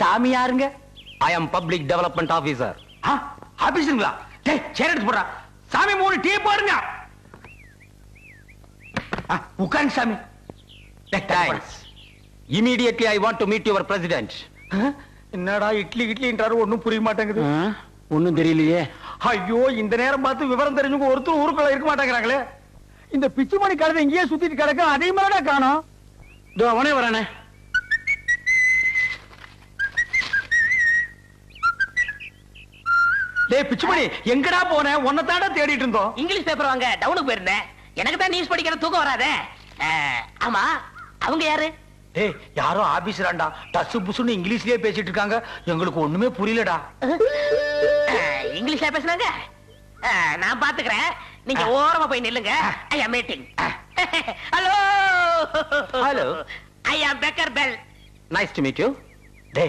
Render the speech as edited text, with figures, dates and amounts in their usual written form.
சாமி யாருங்க? ஐ அம் public development officer. ஆபீஸுங்களா? டேய் சேர் எடுத்து போடுறா. சாமி 3 டீ போடுங்க. உட்காருங்க சாமி. Thanks. Immediately I want to meet your president. என்னடா இட்லின்றாரு, ஒண்ணும் புரிய மாட்டேங்குது. ஒண்ணும் தெரியலையே. ஐயோ, இந்த நேரம் பார்த்து விவரம் தெரிஞ்சவங்க ஒருத்தர் ஊருக்குள்ள இருக்க மாட்டேங்கிறாங்களே. இந்த பிச்சுமணி கழுதை இங்கேயே சுத்திட்டு கிடக்கு, அதே மாதிரிடா காணோம். இதோ அவனே வரானே. டேய் பிச்சுமணி, எங்கடா போன? உன்னை தாண்டா தேடிட்டு இருந்தோம். இங்கிலீஷ் பேப்பர் வாங்க டவுனுக்கு போயிருந்தேன். எனக்கு தான் நியூஸ் படிக்கிற தூக்கம் வராதே. ஆமா, அவங்க யாரு? டேய் யாரோ ஆபீசராண்டா, டசு புசுன்னு இங்கிலீஷ்லயே பேசிட்டு இருக்காங்க. எங்களுக்கு ஒண்ணுமே புரியலடா. இங்கிலீஷ்ல பேசுனாங்க. நான் பாத்துக்கிறேன், நீங்க ஓரமா போய் நில்லுங்க. I am meeting. Hello Hello. I am Becker Bell. Nice to meet you.